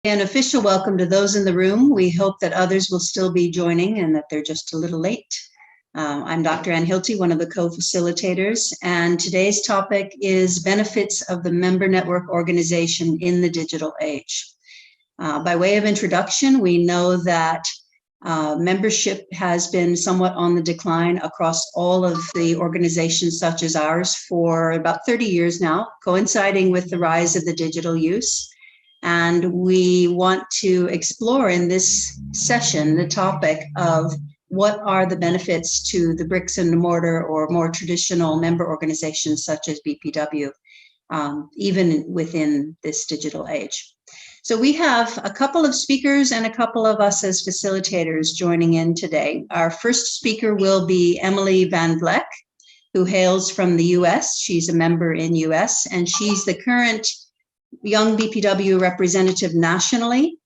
An official welcome to those in the room. We hope that others will still be joining and that they're just a little late. I'm Dr. Anne Hilty, one of the co-facilitators, and today's topic is benefits of the member network organization in the digital age. By way of introduction, we know that membership has been somewhat on the decline across all of the organizations such as ours for about 30 years now, coinciding with the rise of the digital use. And we want to explore in this session the topic of what are the benefits to the bricks and mortar or more traditional member organizations such as BPW, even within this digital age. So we have a couple of speakers and a couple of us as facilitators joining in today. Our first speaker will be Emily Van Vleck, who hails from the US. She's a member in US, and she's the current Young BPW Representative nationally,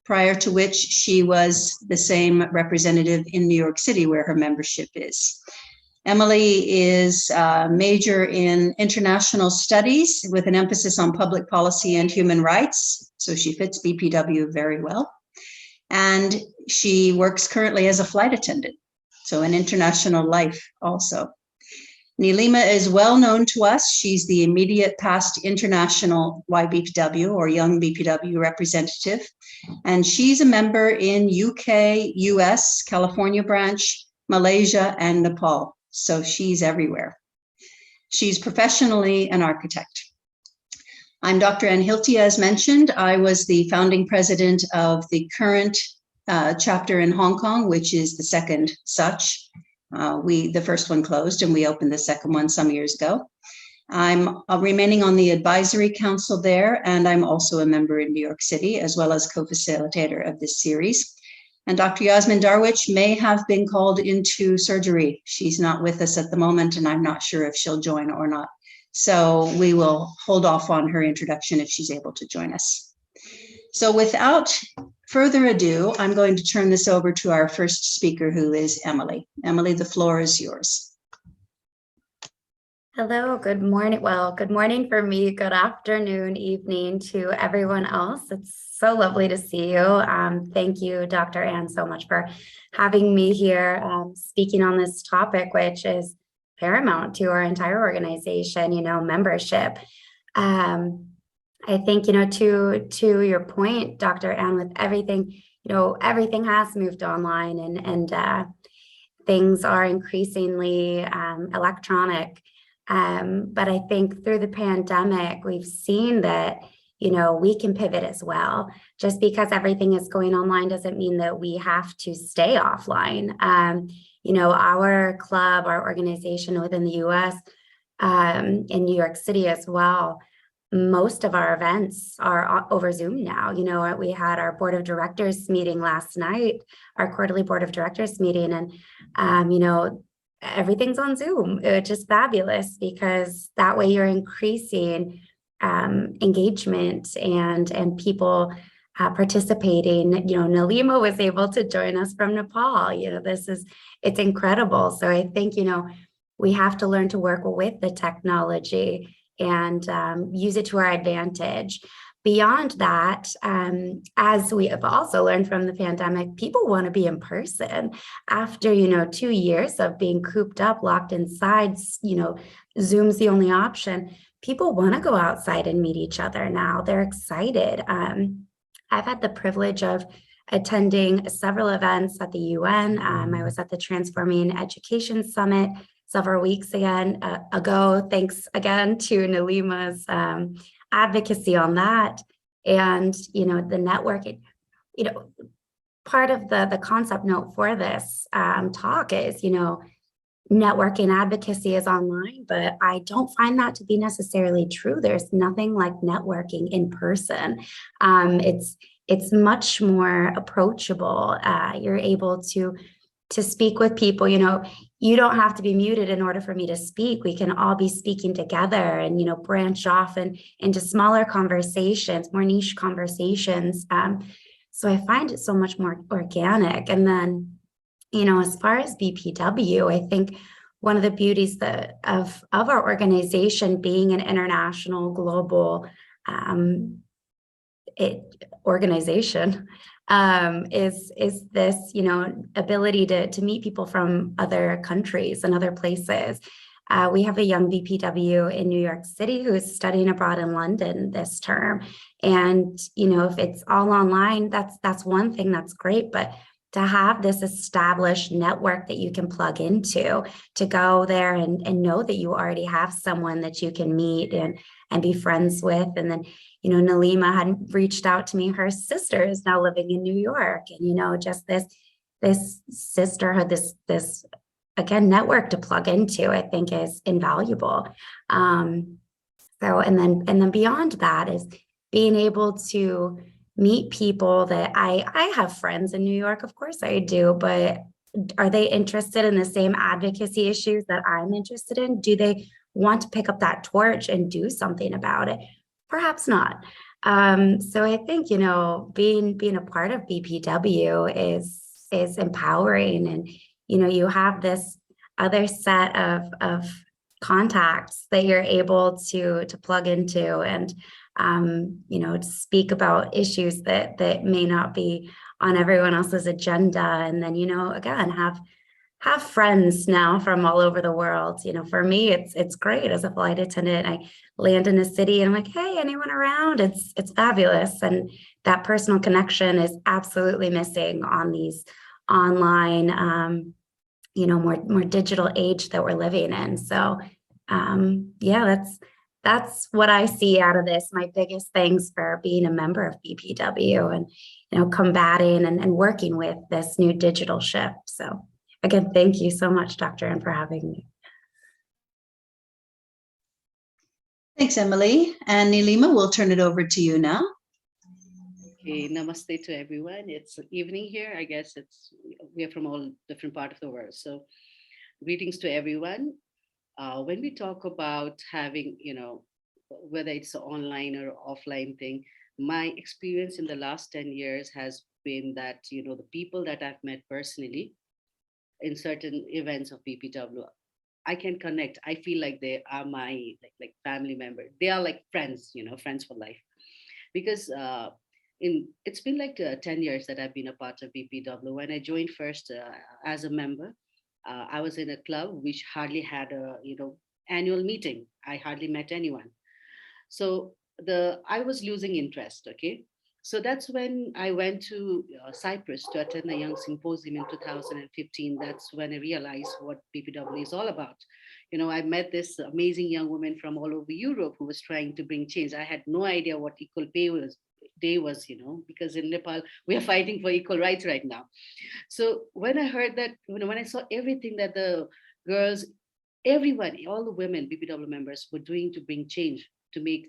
prior to which she was the same representative in New York City, where her membership is. Emily is a major in international studies with an emphasis on public policy and human rights, so she fits BPW very well. And she works currently as a flight attendant, so an international life also. Neelima is well known to us. She's the immediate past international YBPW or Young BPW representative, and she's a member in UK, US, California branch, Malaysia, and Nepal. So she's everywhere. She's professionally an architect. I'm Dr. Anne Hilty, as mentioned. I was the founding president of the current chapter in Hong Kong, which is the second such. The first one closed and we opened the second one some years ago. I'm remaining on the advisory council there, and I'm also a member in New York City, as well as co-facilitator of this series. And Dr. Yasmin Darwich may have been called into surgery. She's not with us at the moment, and I'm not sure if she'll join or not. So we will hold off on her introduction if she's able to join us. So without further ado, I'm going to turn this over to our first speaker, who is Emily. Emily, the floor is yours. Hello, good morning. Well, good morning for me, good afternoon, evening to everyone else. It's so lovely to see you. Thank you, Dr. Anne, so much for having me here speaking on this topic, which is paramount to our entire organization, membership. I think, to your point, Dr. Anne, with everything, everything has moved online and things are increasingly electronic. But I think through the pandemic, we've seen that, we can pivot as well. Just because everything is going online doesn't mean that we have to stay offline. Our club, our organization within the US, in New York City as well, most of our events are over Zoom now. We had our board of directors meeting last night, our quarterly board of directors meeting, and, everything's on Zoom, which is fabulous because that way you're increasing engagement and people participating. Neelima was able to join us from Nepal. It's incredible. So I think, we have to learn to work with the technology and use it to our advantage. Beyond that, as we have also learned from the pandemic, people want to be in person. After, 2 years of being cooped up, locked inside, Zoom's the only option. People want to go outside and meet each other now. They're excited. I've had the privilege of attending several events at the UN. I was at the Transforming Education Summit several weeks ago. Thanks again to Neelima's advocacy on that. And, the networking, part of the concept note for this talk is, networking advocacy is online, but I don't find that to be necessarily true. There's nothing like networking in person. It's much more approachable. You're able to speak with people. You don't have to be muted in order for me to speak. We can all be speaking together and, branch off into smaller conversations, more niche conversations. So I find it so much more organic. And then, as far as BPW, I think one of the beauties of our organization being an international, global organization is this, ability to meet people from other countries and other places. We have a young BPW in New York City who is studying abroad in London this term. And, if it's all online, that's one thing that's great, but to have this established network that you can plug into, to go there and know that you already have someone that you can meet and be friends with. And then, Neelima had reached out to me. Her sister is now living in New York. And, just this sisterhood, this again, network to plug into, I think is invaluable. And then beyond that is being able to meet people that I have friends in New York, of course I do, but are they interested in the same advocacy issues that I'm interested in? Do they want to pick up that torch and do something about it? Perhaps not. So I think, being a part of BPW is empowering, and, you have this other set of contacts that you're able to plug into and, to speak about issues that may not be on everyone else's agenda. And then, again, have friends now from all over the world. For me, it's great as a flight attendant. I land in a city and I'm like, hey, anyone around? It's fabulous. And that personal connection is absolutely missing on these online, more digital age that we're living in. So that's what I see out of this. My biggest thanks for being a member of BPW and, combating and working with this new digital shift. So again, thank you so much, Dr. Anne, for having me. Thanks, Emily. And Neelima, we'll turn it over to you now. Okay, namaste to everyone. It's evening here. I guess we are from all different parts of the world. So greetings to everyone. When we talk about having, whether it's an online or offline thing, my experience in the last 10 years has been that, the people that I've met personally in certain events of BPW, I can connect. I feel like they are my like family member. They are like friends, friends for life. Because it's been like 10 years that I've been a part of BPW. When I joined first as a member, I was in a club which hardly had a annual meeting. I hardly met anyone. So I was losing interest. Okay. So that's when I went to Cyprus to attend a young symposium in 2015. That's when I realized what BPW is all about. I met this amazing young woman from all over Europe who was trying to bring change. I had no idea what equal pay day was, because in Nepal, we are fighting for equal rights right now. So when I heard that, when I saw everything that the girls, everyone, all the women, BPW members were doing to bring change, to make,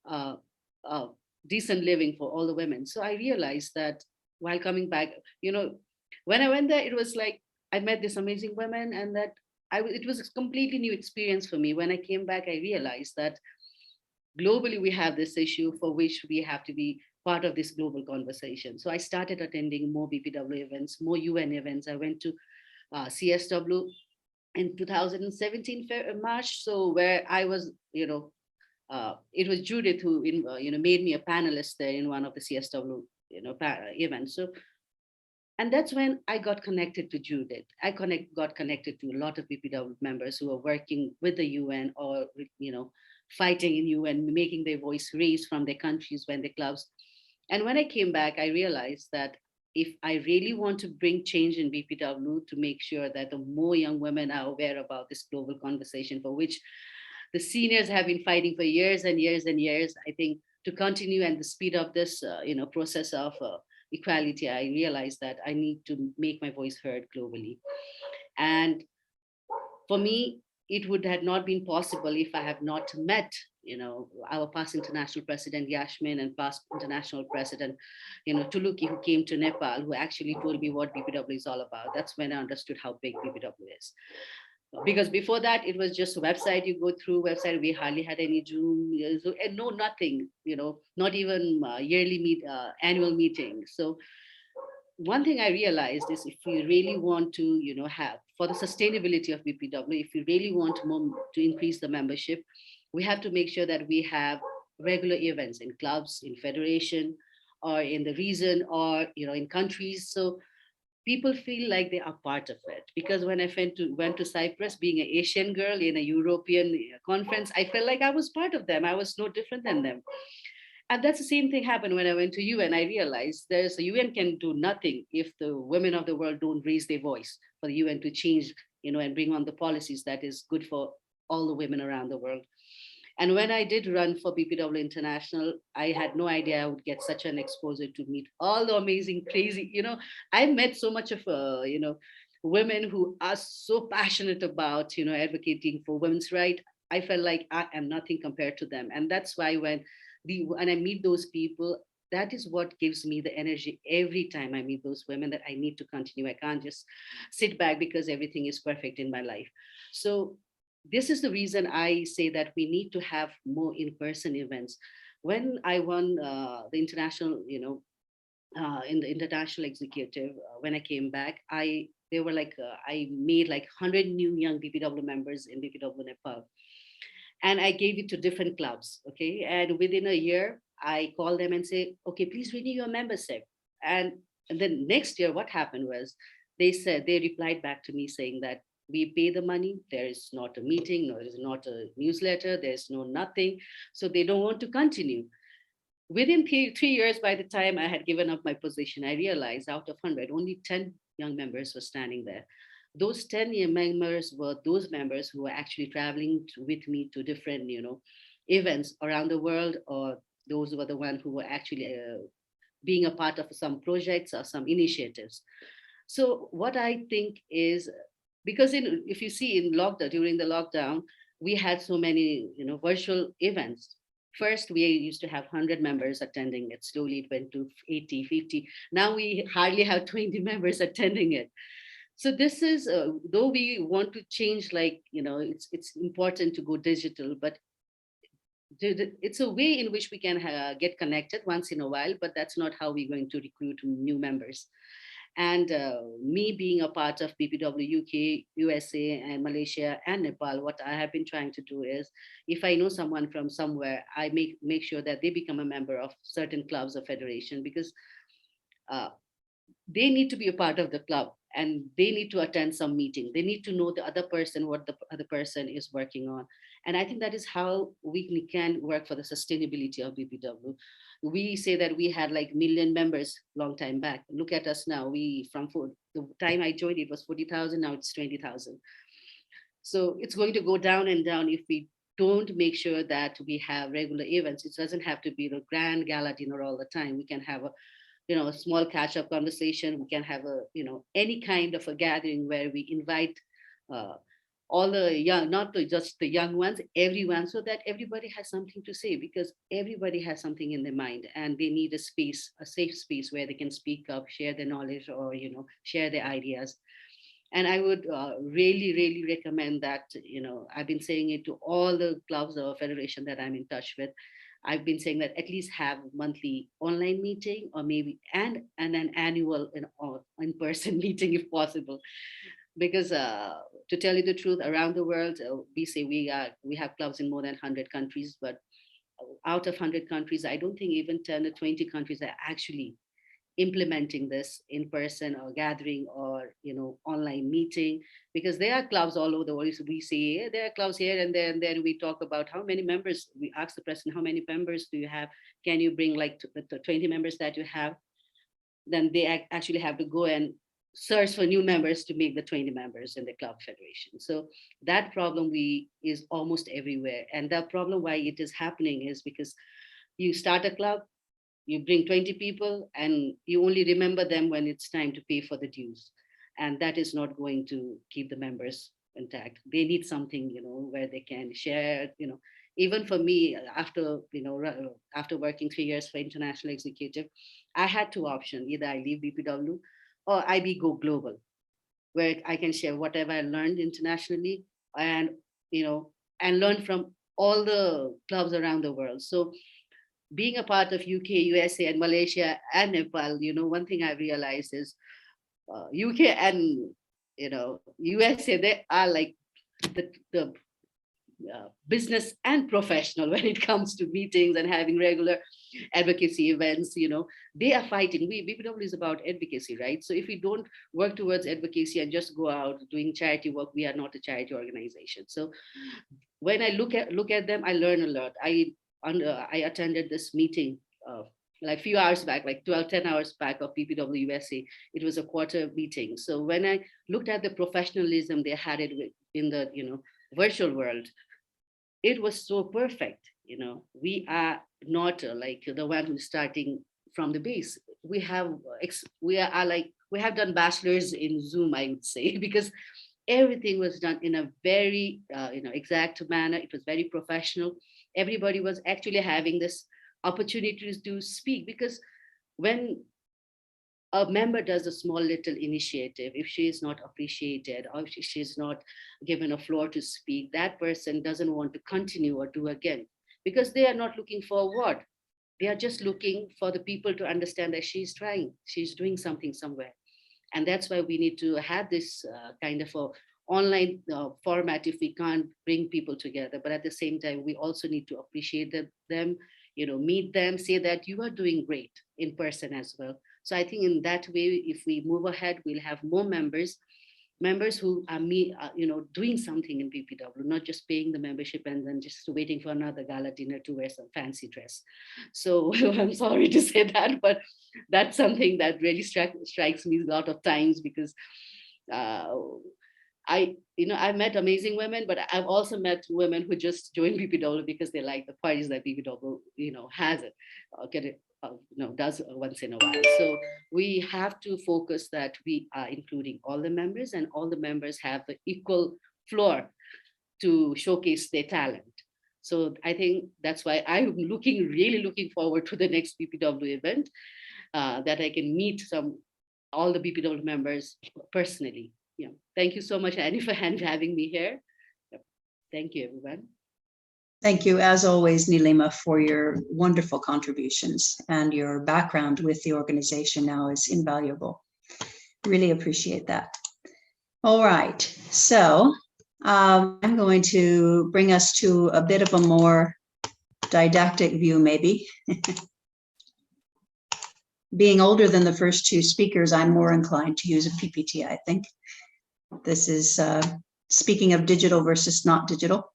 uh, uh, decent living for all the women. So I realized that while coming back, when I went there, it was like, I met this amazing women, and that it was a completely new experience for me. When I came back, I realized that globally we have this issue for which we have to be part of this global conversation. So I started attending more BPW events, more UN events. I went to CSW in 2017 March. So where I was, it was Judith who made me a panelist there in one of the CSW events. So, and that's when I got connected to Judith. I got connected to a lot of BPW members who are working with the UN or fighting in UN, making their voice raised from their countries when they clubs. And when I came back, I realized that if I really want to bring change in BPW, to make sure that the more young women are aware about this global conversation for which the seniors have been fighting for years and years and years, I think to continue and to speed up this process of equality, I realized that I need to make my voice heard globally. And for me, it would have not been possible if I have not met, our past international president Yashmin and past international president, Tuluki, who came to Nepal, who actually told me what BPW is all about. That's when I understood how big BPW is. Because before that, it was just a website. You go through website. We hardly had any Zoom, and no, nothing. Not even annual meetings. So one thing I realized is if we really want to, have for the sustainability of BPW, if we really want to increase the membership, we have to make sure that we have regular events in clubs, in federation, or in the region, or in countries. So people feel like they are part of it. Because when I went to Cyprus, being an Asian girl in a European conference, I felt like I was part of them. I was no different than them. And that's the same thing happened when I went to UN. I realized there's a UN can do nothing if the women of the world don't raise their voice for the UN to change, and bring on the policies that is good for all the women around the world. And when I did run for BPW International, I had no idea I would get such an exposure to meet all the amazing, crazy, I met so much of, women who are so passionate about, advocating for women's rights. I felt like I am nothing compared to them. And that's why when I meet those people, that is what gives me the energy every time I meet those women, that I need to continue. I can't just sit back because everything is perfect in my life. So this is the reason I say that we need to have more in-person events. When I won the international, in the international executive, when I came back, they were like, I made like 100 new young BPW members in BPW Nepal. And I gave it to different clubs. Okay. And within a year, I called them and say, okay, please renew your membership. And then next year, what happened was they replied back to me saying that we pay the money, there is not a meeting, no, there is not a newsletter, there's no nothing. So they don't want to continue. Within 3 years, by the time I had given up my position, I realized out of 100, only 10 young members were standing there. Those 10 young members were those members who were actually traveling with me to different, events around the world, or those were the ones who were actually being a part of some projects or some initiatives. So what I think is, because if you see in lockdown, during the lockdown, we had so many, virtual events. First, we used to have 100 members attending it. Slowly it went to 80, 50. Now we hardly have 20 members attending it. So this is, though we want to change, like, it's important to go digital, but it's a way in which we can get connected once in a while, but that's not how we're going to recruit new members. And me being a part of BPW UK, USA, and Malaysia and Nepal, what I have been trying to do is, if I know someone from somewhere, I make sure that they become a member of certain clubs or federation, because uh, they need to be a part of the club, and they need to attend some meeting. They need to know the other person, what the other person is working on. And I think that is how we can work for the sustainability of BPW. We say that we had like million members long time back. Look at us now. The time I joined, it was 40,000. Now it's 20,000. So it's going to go down and down if we don't make sure that we have regular events. It doesn't have to be the grand gala dinner all the time. We can have a small catch-up conversation. We can have any kind of a gathering where we invite uh, all the young, not just the young ones, everyone, so that everybody has something to say, because everybody has something in their mind, and they need a space, a safe space where they can speak up, share their knowledge, or share their ideas. And I would really, really recommend that. I've been saying it to all the clubs or federation that I'm in touch with. I've been saying that at least have monthly online meeting, or maybe and an annual or in-person meeting if possible. Because to tell you the truth, around the world, we say we have clubs in more than 100 countries, but out of 100 countries, I don't think even 10 or 20 countries are actually implementing this in person or gathering, or online meeting. Because there are clubs all over the world. So we say, "Yeah, there are clubs here and there," and then we talk about how many members. We ask the president, how many members do you have? Can you bring like the 20 members that you have? Then they actually have to go and search for new members to make the 20 members in the club federation. So that problem is almost everywhere. And the problem why it is happening is because you start a club, you bring 20 people, and you only remember them when it's time to pay for the dues. And that is not going to keep the members intact. They need something, where they can share, even for me, after working 3 years for international executive, I had two options. Either I leave BPW or go global, where I can share whatever I learned internationally, and, and learn from all the clubs around the world. So being a part of UK, USA, and Malaysia and Nepal, one thing I realized is UK and USA, they are like the business and professional when it comes to meetings and having regular advocacy events. They are fighting. BPW is about advocacy, right? So if we don't work towards advocacy and just go out doing charity work, we are not a charity organization. So when I look at them, I learn a lot. I attended this meeting like a few hours back, like 10 hours back of BPW-USA. It was a quarter meeting. So when I looked at the professionalism they had it in the virtual world, it was so perfect. We are not like the one who's starting from the base. We have done bachelors in Zoom, I would say, because everything was done in a very exact manner. It was very professional. Everybody was actually having this opportunity to speak, because when a member does a small little initiative, if she is not appreciated or if she is not given a floor to speak, that person doesn't want to continue or do again, because they are not looking for a award. They are just looking for the people to understand that she's trying, she's doing something somewhere. And that's why we need to have this kind of a online format if we can't bring people together. But at the same time, we also need to appreciate them, meet them, say that you are doing great in person as well. So I think in that way, if we move ahead, we'll have more members who are doing something in BPW, not just paying the membership and then just waiting for another gala dinner to wear some fancy dress. So I'm sorry to say that, but that's something that really strikes me a lot of times, because I've met amazing women, but I've also met women who just join BPW because they like the parties that BPW, has it, does once in a while. So we have to focus that we are including all the members, and all the members have the equal floor to showcase their talent. So I think that's why I'm really looking forward to the next BPW event, that I can meet all the BPW members personally. Yeah. Thank you so much, Annie, for having me here. Yep. Thank you, everyone. Thank you, as always, Neelima, for your wonderful contributions, and your background with the organization now is invaluable. Really appreciate that. All right, so I'm going to bring us to a bit of a more didactic view, maybe. Being older than the first two speakers, I'm more inclined to use a PPT, I think. This is speaking of digital versus not digital.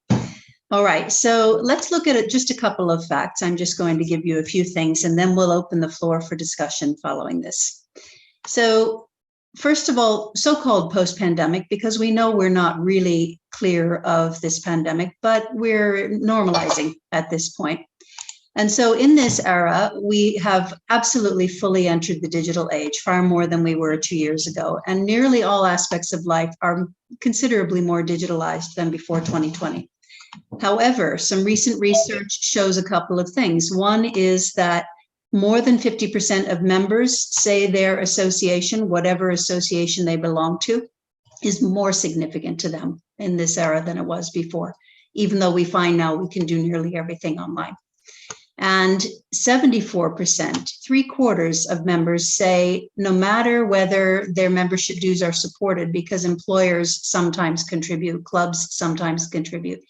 All right, so let's look at just a couple of facts. I'm just going to give you a few things, and then we'll open the floor for discussion following this. So first of all, so-called post-pandemic, because we know we're not really clear of this pandemic, but we're normalizing at this point. And so in this era, we have absolutely fully entered the digital age, far more than we were 2 years ago. And nearly all aspects of life are considerably more digitalized than before 2020. However, some recent research shows a couple of things. One is that more than 50% of members say their association, whatever association they belong to, is more significant to them in this era than it was before, even though we find now we can do nearly everything online. And 74%, 3/4 of members say no matter whether their membership dues are supported, because employers sometimes contribute, clubs sometimes contribute,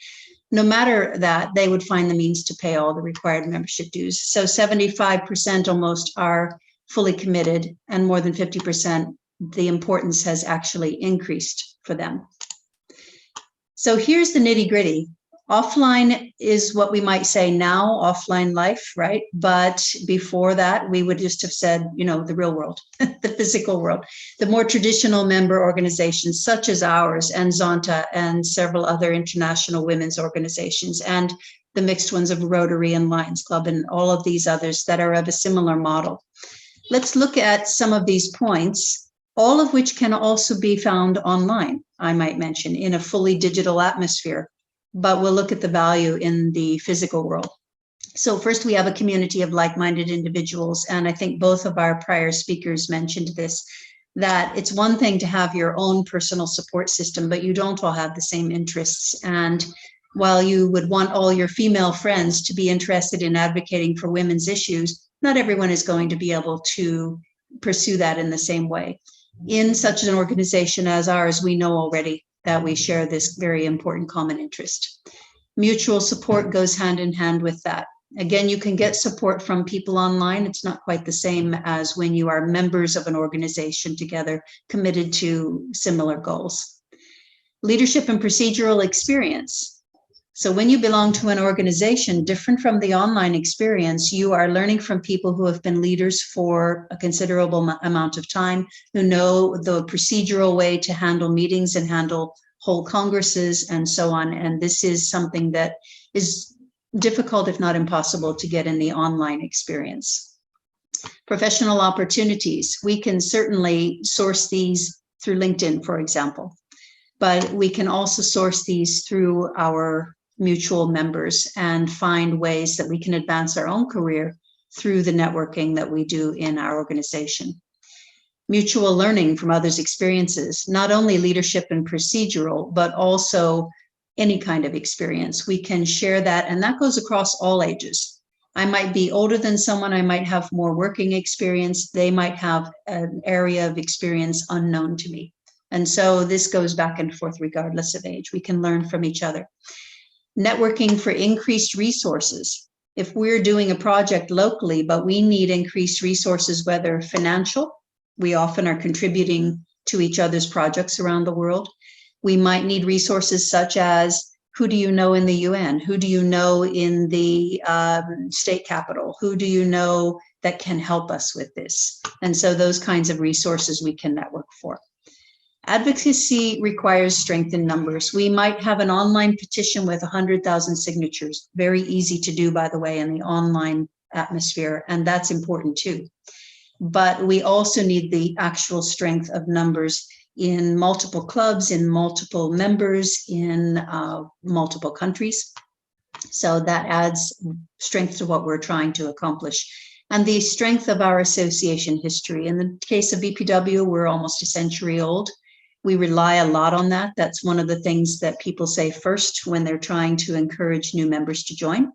no matter that, they would find the means to pay all the required membership dues. So 75% almost are fully committed, and more than 50%, the importance has actually increased for them. So here's the nitty-gritty. Offline is what we might say now, offline life, right? But before that, we would just have said, the real world, the physical world. The more traditional member organizations such as ours and Zonta and several other international women's organizations, and the mixed ones of Rotary and Lions Club and all of these others that are of a similar model. Let's look at some of these points, all of which can also be found online, I might mention, in a fully digital atmosphere. But we'll look at the value in the physical world. So first, we have a community of like-minded individuals, and I think both of our prior speakers mentioned this, that it's one thing to have your own personal support system, but you don't all have the same interests. And while you would want all your female friends to be interested in advocating for women's issues, not everyone is going to be able to pursue that in the same way. In such an organization as ours, we know already that we share this very important common interest. Mutual support goes hand in hand with that. Again, you can get support from people online. It's not quite the same as when you are members of an organization together, committed to similar goals. Leadership and procedural experience. So when you belong to an organization different from the online experience, you are learning from people who have been leaders for a considerable amount of time, who know the procedural way to handle meetings and handle whole congresses and so on. And this is something that is difficult, if not impossible, to get in the online experience. Professional opportunities. We can certainly source these through LinkedIn, for example, but we can also source these through our mutual members and find ways that we can advance our own career through the networking that we do in our organization. Mutual learning from others' experiences, not only leadership and procedural, but also any kind of experience. We can share that, and that goes across all ages. I might be older than someone, I might have more working experience, they might have an area of experience unknown to me. And so this goes back and forth regardless of age. We can learn from each other. Networking for increased resources. If we're doing a project locally, but we need increased resources, whether financial, we often are contributing to each other's projects around the world. We might need resources such as, who do you know in the UN? Who do you know in the state capital? Who do you know that can help us with this? And so those kinds of resources we can network for. Advocacy requires strength in numbers. We might have an online petition with 100,000 signatures. Very easy to do, by the way, in the online atmosphere, and that's important too. But we also need the actual strength of numbers in multiple clubs, in multiple members, in multiple countries. So that adds strength to what we're trying to accomplish. And the strength of our association history. In the case of BPW, we're almost a century old. We rely a lot on that. That's one of the things that people say first when they're trying to encourage new members to join.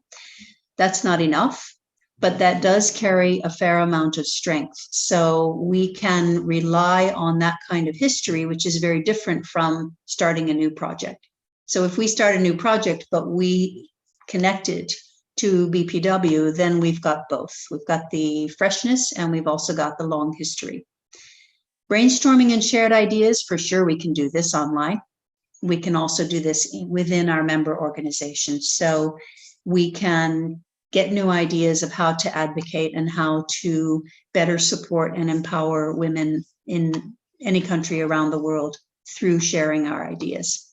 That's not enough, but that does carry a fair amount of strength. So we can rely on that kind of history, which is very different from starting a new project. So if we start a new project, but we connected to BPW, then we've got both. We've got the freshness and we've also got the long history. Brainstorming and shared ideas, for sure we can do this online. We can also do this within our member organizations. So we can get new ideas of how to advocate and how to better support and empower women in any country around the world through sharing our ideas.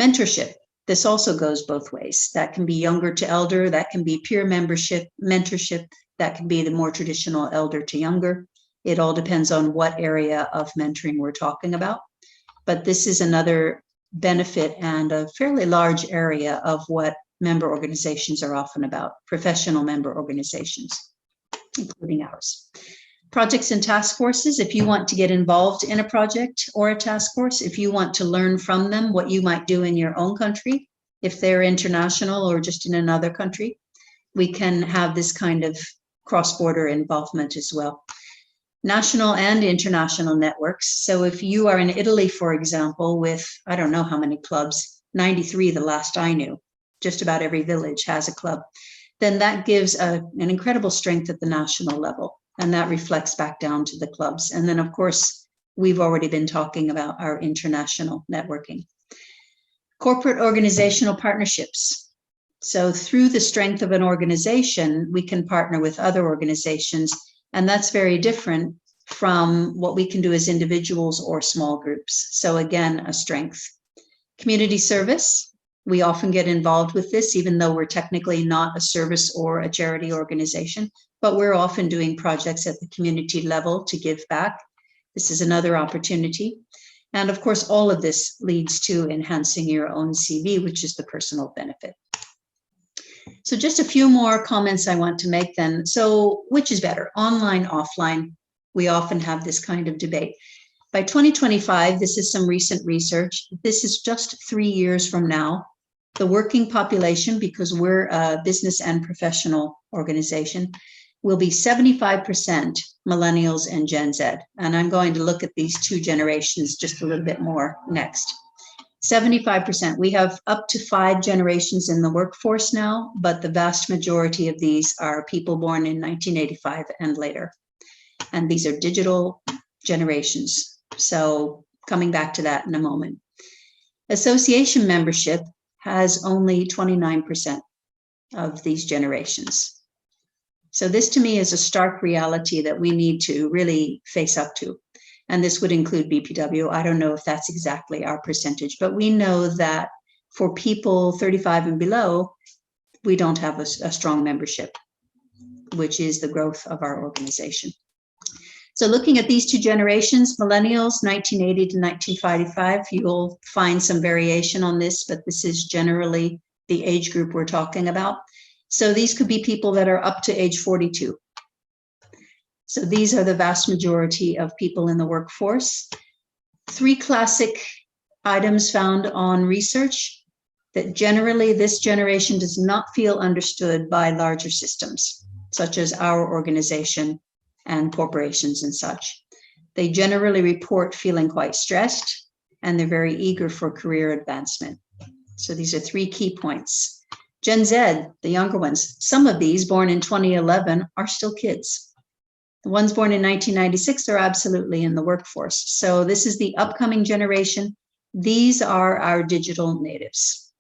Mentorship. This also goes both ways. That can be younger to elder, that can be peer mentorship, that can be the more traditional elder to younger. It all depends on what area of mentoring we're talking about. But this is another benefit and a fairly large area of what member organizations are often about, professional member organizations, including ours. Projects and task forces, if you want to get involved in a project or a task force, if you want to learn from them what you might do in your own country, if they're international or just in another country, we can have this kind of cross-border involvement as well. National and international networks. So if you are in Italy, for example, with, I don't know how many clubs, 93 the last I knew, just about every village has a club, then that gives an incredible strength at the national level. And that reflects back down to the clubs. And then, of course, we've already been talking about our international networking. Corporate organizational partnerships. So through the strength of an organization, we can partner with other organizations. And that's very different from what we can do as individuals or small groups. So again, a strength. Community service. We often get involved with this, even though we're technically not a service or a charity organization, but we're often doing projects at the community level to give back. This is another opportunity. And of course, all of this leads to enhancing your own CV, which is the personal benefit. So just a few more comments I want to make then. So which is better, online, offline? We often have this kind of debate. By 2025, this is some recent research. This is just 3 years from now. The working population, because we're a business and professional organization, will be 75% millennials and Gen Z. And I'm going to look at these two generations just a little bit more next. 75%. We have up to 5 generations in the workforce now, but the vast majority of these are people born in 1985 and later. And these are digital generations. So coming back to that in a moment. Association membership has only 29% of these generations. So this to me is a stark reality that we need to really face up to. And this would include BPW. I don't know if that's exactly our percentage, but we know that for people 35 and below, we don't have a strong membership, which is the growth of our organization. So looking at these 2 generations, millennials, 1980 to 1955, you'll find some variation on this, but this is generally the age group we're talking about. So these could be people that are up to age 42. So these are the vast majority of people in the workforce. 3 classic items found on research that generally this generation does not feel understood by larger systems, such as our organization and corporations and such. They generally report feeling quite stressed, and they're very eager for career advancement. So these are 3 key points. Gen Z, the younger ones, some of these born in 2011 are still kids. The ones born in 1996 are absolutely in the workforce. So this is the upcoming generation. These are our digital natives.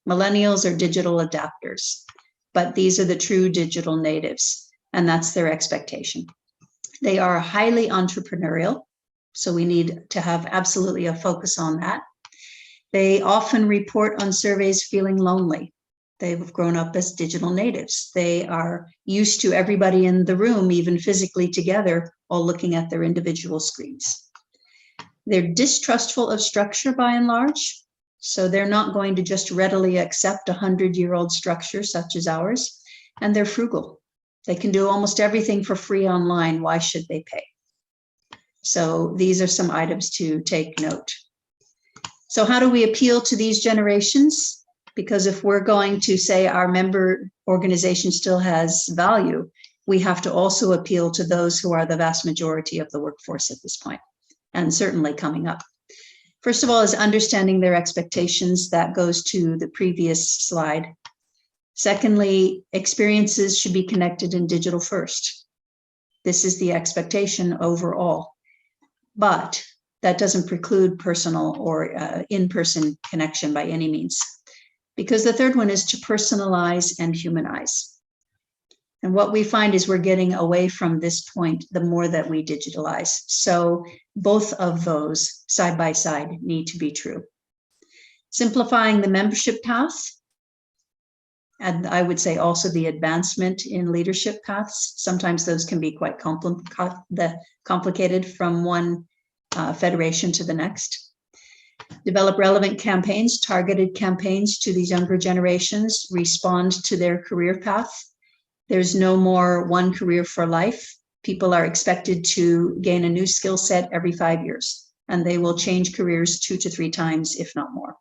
Millennials are digital adapters, but these are the true digital natives, and that's their expectation. They are highly entrepreneurial, so we need to have absolutely a focus on that. They often report on surveys feeling lonely. They've grown up as digital natives. They are used to everybody in the room, even physically together, all looking at their individual screens. They're distrustful of structure by and large, so they're not going to just readily accept a 100-year-old structure such as ours, and they're frugal. They can do almost everything for free online. Why should they pay? So these are some items to take note. So how do we appeal to these generations? Because if we're going to say our member organization still has value, we have to also appeal to those who are the vast majority of the workforce at this point, and certainly coming up. First of all is understanding their expectations. That goes to the previous slide. Secondly, experiences should be connected in digital first. This is the expectation overall, but that doesn't preclude personal or in-person connection by any means. Because the third one is to personalize and humanize. And what we find is we're getting away from this point the more that we digitalize. So both of those side by side need to be true. Simplifying the membership path, and I would say also the advancement in leadership paths. Sometimes those can be quite complicated from one federation to the next. Develop relevant campaigns, targeted campaigns to these younger generations, respond to their career path. There's no more one career for life. People are expected to gain a new skill set every 5 years, and they will change careers 2 to 3 times, if not more.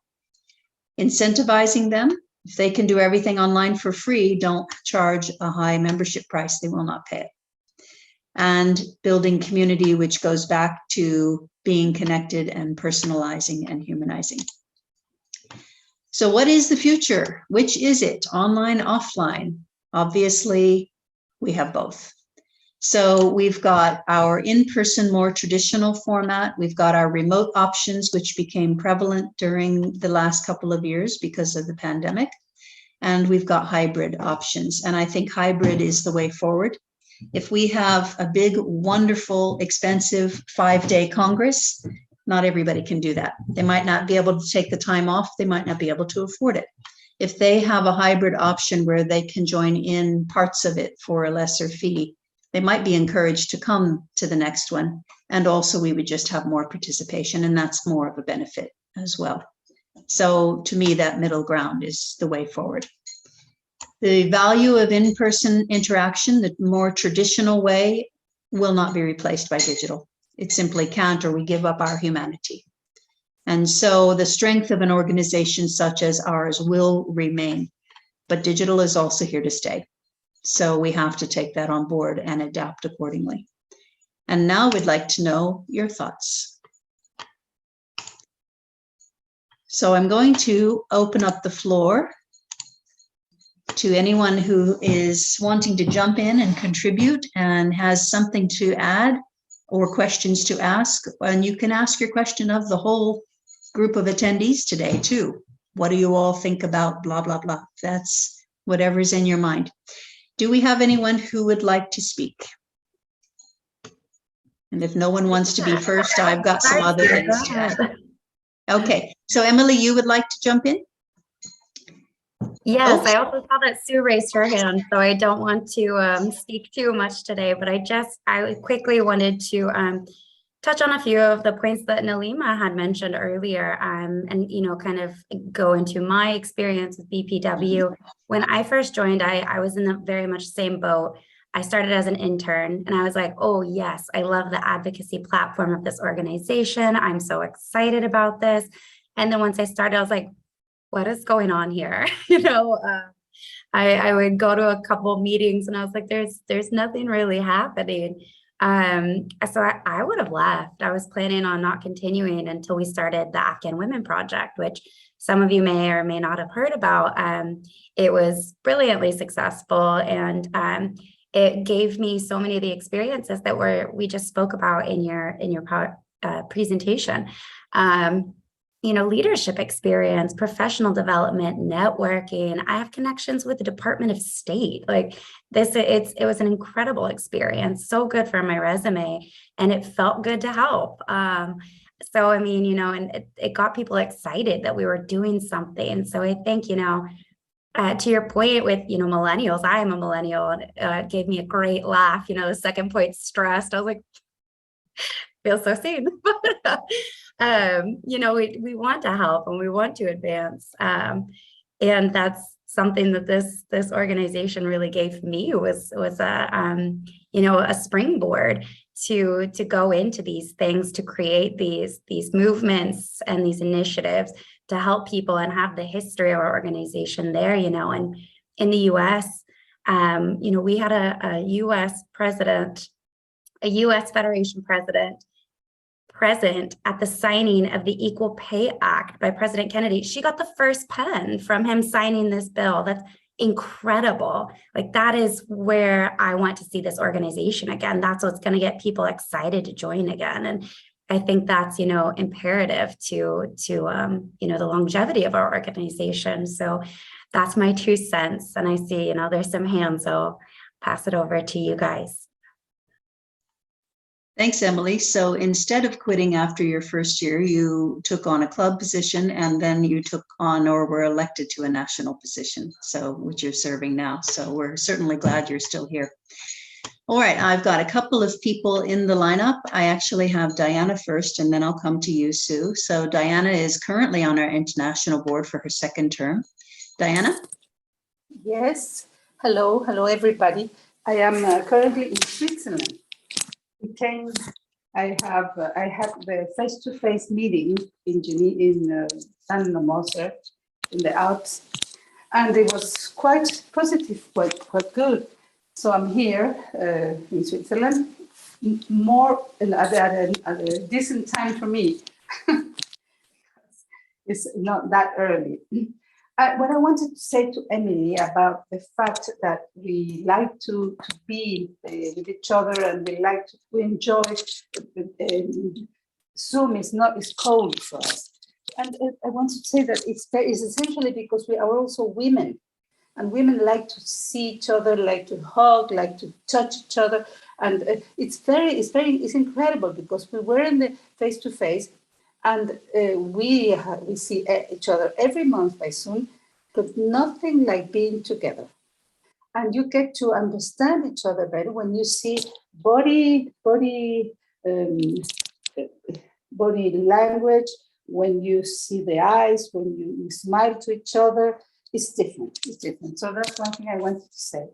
Incentivizing them. If they can do everything online for free, don't charge a high membership price. They will not pay it. And building community, which goes back to being connected and personalizing and humanizing. So what is the future? Which is it? Online, offline? Obviously, we have both. So we've got our in-person, more traditional format. We've got our remote options, which became prevalent during the last couple of years because of the pandemic. And we've got hybrid options. And I think hybrid is the way forward. If we have a big, wonderful, expensive 5-day Congress, not everybody can do that. They might not be able to take the time off. They might not be able to afford it. If they have a hybrid option where they can join in parts of it for a lesser fee, they might be encouraged to come to the next one. And also we would just have more participation, and that's more of a benefit as well. So to me, that middle ground is the way forward. The value of in-person interaction, the more traditional way, will not be replaced by digital. It simply can't, or we give up our humanity. And so the strength of an organization such as ours will remain, but digital is also here to stay. So we have to take that on board and adapt accordingly. And now we'd like to know your thoughts. So I'm going to open up the floor to anyone who is wanting to jump in and contribute and has something to add or questions to ask. And you can ask your question of the whole group of attendees today too. What do you all think about blah, blah, blah? That's whatever's in your mind. Do we have anyone who would like to speak? And if no one wants to be first, I've got some other things to add. Okay, so Emily, you would like to jump in? Yes, Oops. I also saw that Sue raised her hand, so I don't want to speak too much today, but I quickly wanted to touch on a few of the points that Neelima had mentioned earlier, and kind of go into my experience with BPW. When I first joined, I was in the very much same boat. I started as an intern and I was like, oh yes, I love the advocacy platform of this organization. I'm so excited about this. And then once I started, I was like, what is going on here? I would go to a couple meetings and I was like, there's nothing really happening. So I would have left. I was planning on not continuing until we started the Afghan Women Project, which some of you may or may not have heard about. It was brilliantly successful, and it gave me so many of the experiences that we just spoke about in your presentation. Leadership experience, professional development, networking. I have connections with the Department of State. Like this, it was an incredible experience. So good for my resume, and it felt good to help. So, I mean, and it got people excited that we were doing something. So I think, to your point with, millennials, I am a millennial, and it gave me a great laugh. The second point, stressed. I was like, feel so seen. We want to help and we want to advance. And that's something that this organization really gave me was a springboard to go into these things, to create these movements and these initiatives to help people and have the history of our organization there, and in the US, we had a US president, a US Federation president present at the signing of the Equal Pay Act by President Kennedy. She got the first pen from him signing this bill. That's incredible. Like, that is where I want to see this organization again. That's what's going to get people excited to join again. And I think that's, imperative to the longevity of our organization. So that's my 2 cents. And I see, there's some hands, so I'll pass it over to you guys. Thanks, Emily. So instead of quitting after your first year, you took on a club position, and then you took on or were elected to a national position, which you're serving now. So we're certainly glad you're still here. All right, I've got a couple of people in the lineup. I actually have Diana first, and then I'll come to you, Sue. So Diana is currently on our international board for her 2nd term. Diana? Yes. Hello, everybody. I am currently in Switzerland. I had the face-to-face meeting in San Moser in the Alps, and it was quite positive, quite good. So I'm here in Switzerland, more at a decent time for me. It's not that early. What I wanted to say to Emily about the fact that we like to be with each other and we like to enjoy Zoom is cold for us. And I want to say that it's essentially because we are also women, and women like to see each other, like to hug, like to touch each other. And it's incredible because we were in the face-to-face, and we see each other every month by Zoom, but nothing like being together. And you get to understand each other better when you see body language, when you see the eyes, when you smile to each other. It's different. So that's one thing I wanted to say.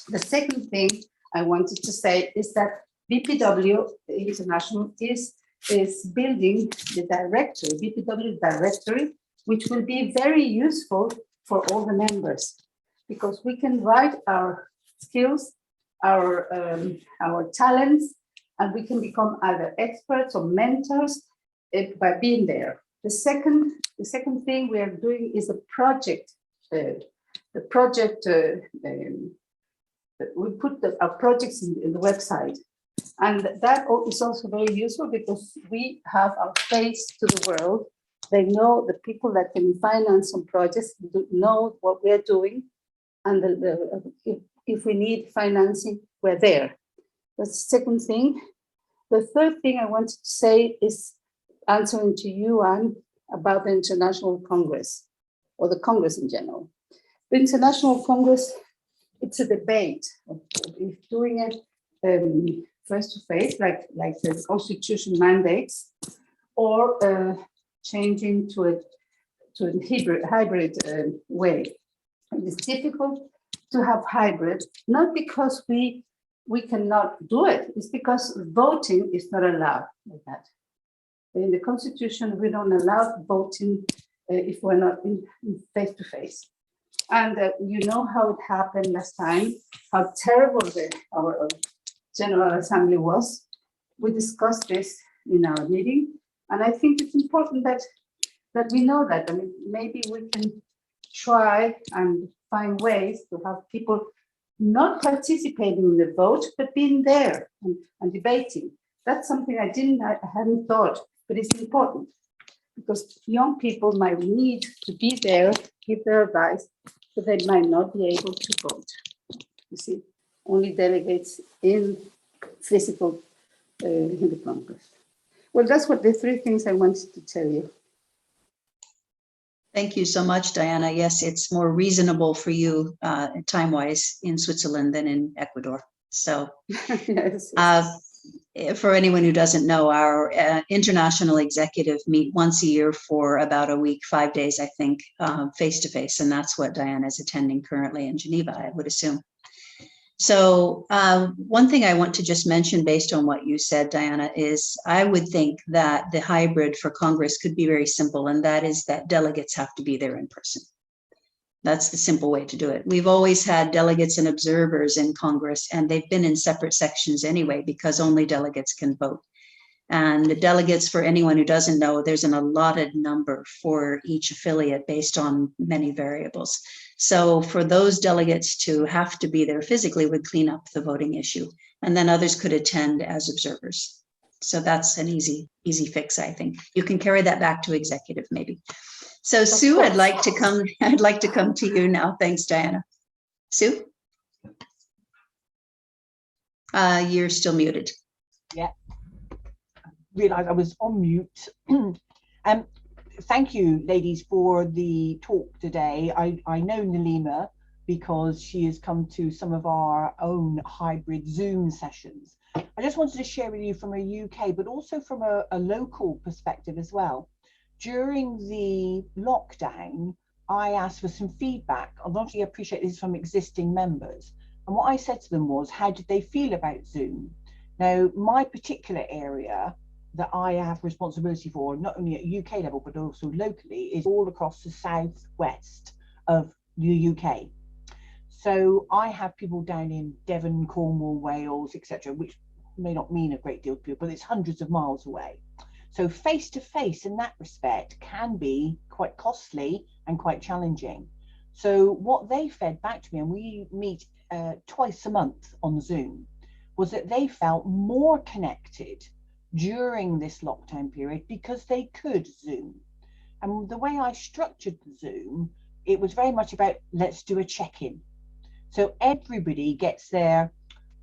The second thing I wanted to say is that BPW International is building the directory, BPW directory, which will be very useful for all the members, because we can write our skills, our talents, and we can become either experts or mentors by being there. The second thing we are doing is a project. The project, we put our projects in the website. And that is also very useful because we have our face to the world. They know the people that can finance some projects, know what we're doing. And if we need financing, we're there. That's the second thing. The third thing I wanted to say is answering to you, Anne, about the International Congress, or the Congress in general. The International Congress, it's a debate of doing it face to face, like the Constitution mandates, or changing to a hybrid way. It's difficult to have hybrid, not because we cannot do it, it's because voting is not allowed like that. In the Constitution, we don't allow voting if we're not in face to face. And you know how it happened last time, how terrible our General Assembly was. We discussed this in our meeting, and I think it's important that we know that. I mean, maybe we can try and find ways to have people not participating in the vote, but being there and debating. That's something I hadn't thought, but it's important because young people might need to be there, give their advice, but they might not be able to vote. You see, only delegates in physical in the Congress. Well, that's what the three things I wanted to tell you. Thank you so much, Diana. Yes, it's more reasonable for you time-wise in Switzerland than in Ecuador. So Yes. For anyone who doesn't know, our international executive meet once a year for about a week, 5 days, I think, face-to-face. And that's what Diana is attending currently in Geneva, I would assume. So one thing I want to just mention based on what you said, Diana, is I would think that the hybrid for Congress could be very simple, and that is that delegates have to be there in person. That's the simple way to do it. We've always had delegates and observers in Congress, and they've been in separate sections anyway, because only delegates can vote. And the delegates, for anyone who doesn't know, there's an allotted number for each affiliate based on many variables. So for those delegates to have to be there physically would clean up the voting issue, and then others could attend as observers. So that's an easy fix, I think. You can carry that back to executive maybe. So Sue, I'd like to come to you now. Thanks, Diana. Sue? You're still muted. Yeah. Realized I was on mute. Thank you, ladies, for the talk today. I know Neelima because she has come to some of our own hybrid Zoom sessions. I just wanted to share with you from a UK, but also from a local perspective as well. During the lockdown, I asked for some feedback. I obviously appreciate this from existing members. And what I said to them was, how did they feel about Zoom? Now, my particular area that I have responsibility for, not only at UK level, but also locally, is all across the southwest of the UK. So I have people down in Devon, Cornwall, Wales, etc., which may not mean a great deal to people, but it's hundreds of miles away. So face-to-face in that respect can be quite costly and quite challenging. So what they fed back to me, and we meet twice a month on Zoom, was that they felt more connected during this lockdown period because they could Zoom. And the way I structured the Zoom, it was very much about, let's do a check-in. So everybody gets their,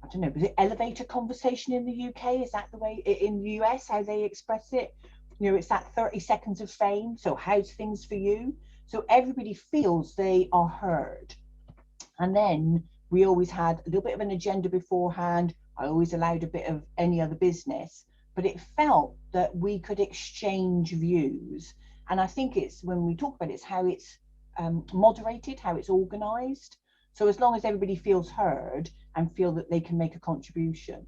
I don't know, was it elevator conversation in the UK? Is that the way in the US, how they express it? You know, it's that 30 seconds of fame. So how's things for you? So everybody feels they are heard. And then we always had a little bit of an agenda beforehand. I always allowed a bit of any other business, but it felt that we could exchange views. And I think it's, when we talk about it, it's how it's moderated, how it's organized. So as long as everybody feels heard and feel that they can make a contribution.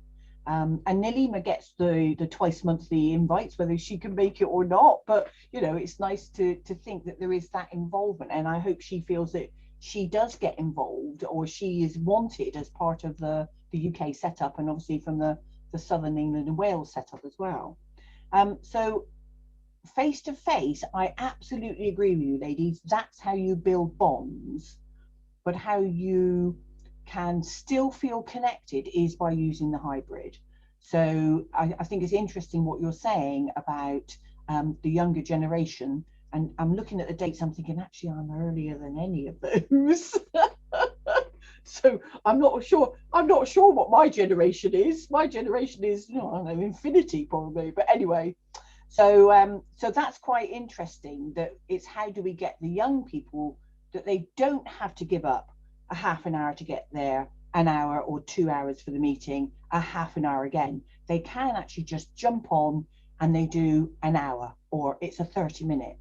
And Neelima gets the twice monthly invites, whether she can make it or not. But, you know, it's nice to think that there is that involvement. And I hope she feels that she does get involved, or she is wanted as part of the UK setup, and obviously from the Southern England and Wales setup as well. So face to face, I absolutely agree with you, ladies. That's how you build bonds. But how you can still feel connected is by using the hybrid. So I think it's interesting what you're saying about the younger generation. And I'm looking at the dates, I'm thinking, actually, I'm earlier than any of those. So I'm not sure what my generation is. My generation is, I don't know, infinity probably. But anyway, so that's quite interesting, that it's how do we get the young people that they don't have to give up a half an hour to get there, an hour or 2 hours for the meeting, a half an hour again. They can actually just jump on and they do an hour, or it's a 30-minute.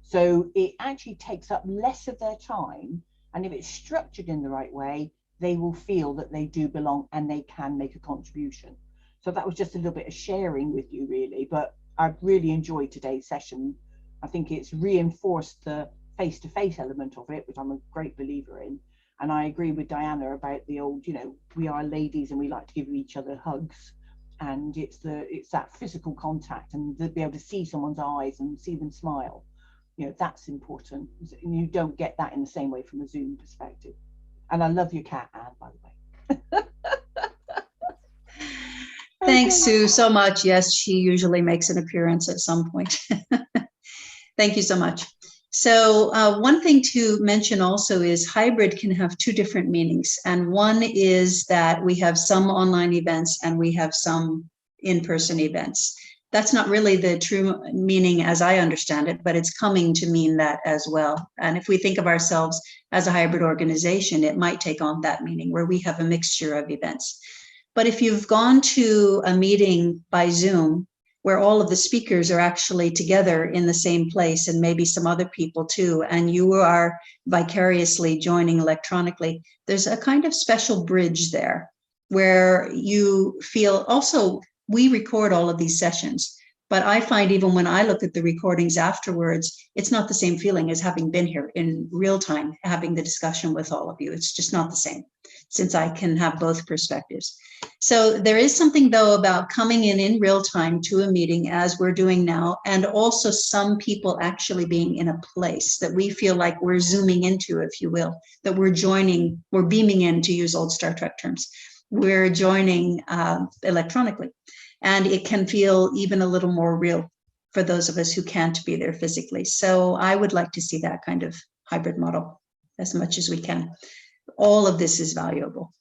So it actually takes up less of their time. And if it's structured in the right way, they will feel that they do belong and they can make a contribution. So that was just a little bit of sharing with you, really. But I've really enjoyed today's session. I think it's reinforced the face-to-face element of it, which I'm a great believer in. And I agree with Diana about the old, we are ladies and we like to give each other hugs. And it's that physical contact, and to be able to see someone's eyes and see them smile. That's important. And you don't get that in the same way from a Zoom perspective. And I love your cat, Anne, by the way. Thanks, Sue, so much. Yes, she usually makes an appearance at some point. Thank you so much. So one thing to mention also is hybrid can have two different meanings. And one is that we have some online events and we have some in-person events. That's not really the true meaning as I understand it, but it's coming to mean that as well. And if we think of ourselves as a hybrid organization, it might take on that meaning, where we have a mixture of events. But if you've gone to a meeting by Zoom, where all of the speakers are actually together in the same place, and maybe some other people too, and you are vicariously joining electronically, there's a kind of special bridge there where you feel also, we record all of these sessions, but I find even when I look at the recordings afterwards, it's not the same feeling as having been here in real time, having the discussion with all of you. It's just not the same, since I can have both perspectives. So there is something, though, about coming in real time to a meeting as we're doing now, and also some people actually being in a place that we feel like we're zooming into, if you will, that we're joining, we're beaming in, to use old Star Trek terms. We're joining electronically, and it can feel even a little more real for those of us who can't be there physically. So I would like to see that kind of hybrid model as much as we can. All of this is valuable,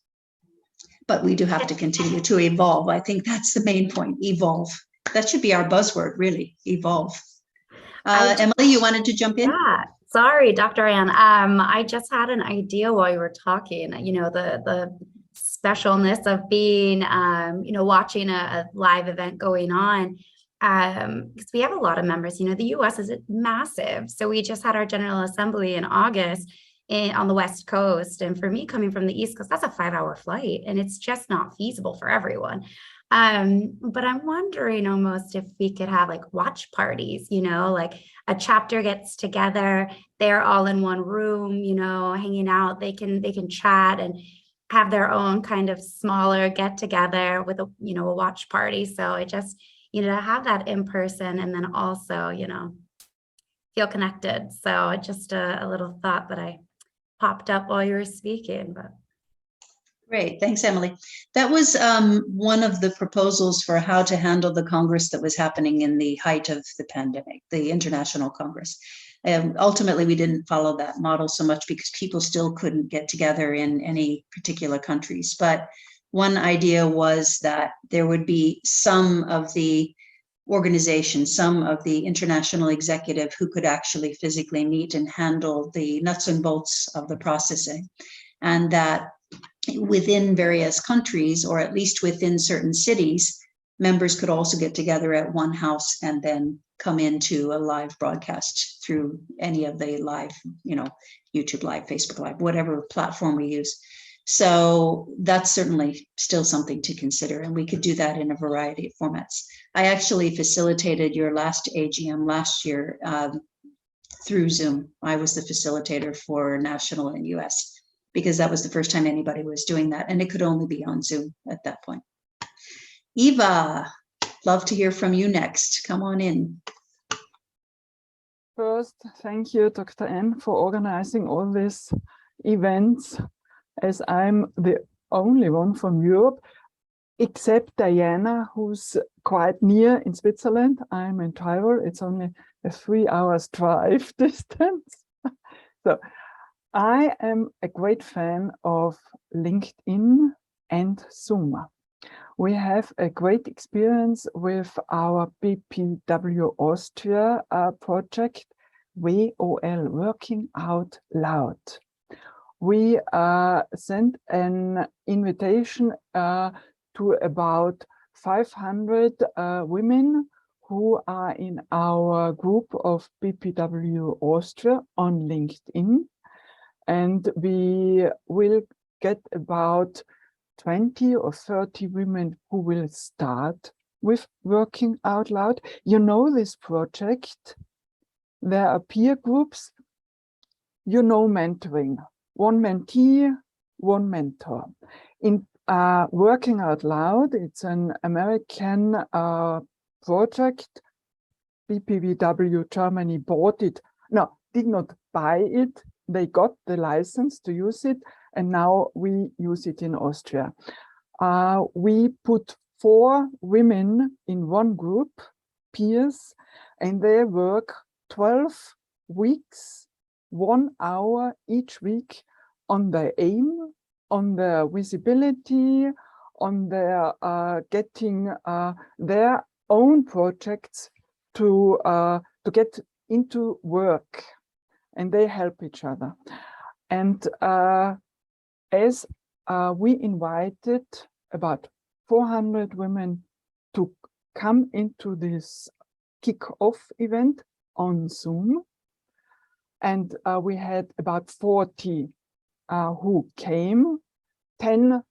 but we do have to continue to evolve. I think that's the main point, evolve. That should be our buzzword, really, evolve. Emily, you wanted to jump in? Yeah, sorry, Dr. Anne. I just had an idea while you were talking, the specialness of being, watching a live event going on. Because we have a lot of members, the US is massive. So we just had our General Assembly in August on the West Coast. And for me, coming from the East Coast, that's a 5-hour flight, and it's just not feasible for everyone. But I'm wondering almost if we could have like watch parties, like a chapter gets together, they're all in one room, hanging out, they can chat and have their own kind of smaller get together with a watch party. So it just, to have that in person, and then also, feel connected. So just a little thought that I popped up while you were speaking. But great, thanks, Emily. That was one of the proposals for how to handle the Congress that was happening in the height of the pandemic, the International Congress. Ultimately, we didn't follow that model so much because people still couldn't get together in any particular countries. But one idea was that there would be some of the organizations, some of the international executive who could actually physically meet and handle the nuts and bolts of the processing. And that within various countries, or at least within certain cities, members could also get together at one house and then come into a live broadcast through any of the live, YouTube Live, Facebook Live, whatever platform we use. So that's certainly still something to consider, and we could do that in a variety of formats. I actually facilitated your last AGM last year through Zoom. I was the facilitator for national and US, because that was the first time anybody was doing that, and it could only be on Zoom at that point. Eva, love to hear from you next. Come on in. First, thank you, Dr. Anne, for organizing all these events, as I'm the only one from Europe, except Diana, who's quite near in Switzerland. I'm in Tyrol. It's only a 3 hours drive distance. So I am a great fan of LinkedIn and Zoom. We have a great experience with our BPW Austria project, WOL, Working Out Loud. We sent an invitation to about 500 women who are in our group of BPW Austria on LinkedIn. And we will get about 20 or 30 women who will start with Working Out Loud. You know this project. There are peer groups. You know mentoring. One mentee, one mentor. In Working Out Loud, it's an American project. BPW Germany bought it. No, did not buy it. They got the license to use it, and now we use it in Austria. We put 4 women in one group, peers, and they work 12 weeks, 1 hour each week on their aim, on their visibility, on their getting their own projects to get into work. And they help each other. And as we invited about 400 women to come into this kick-off event on Zoom, and we had about 40 who came. 10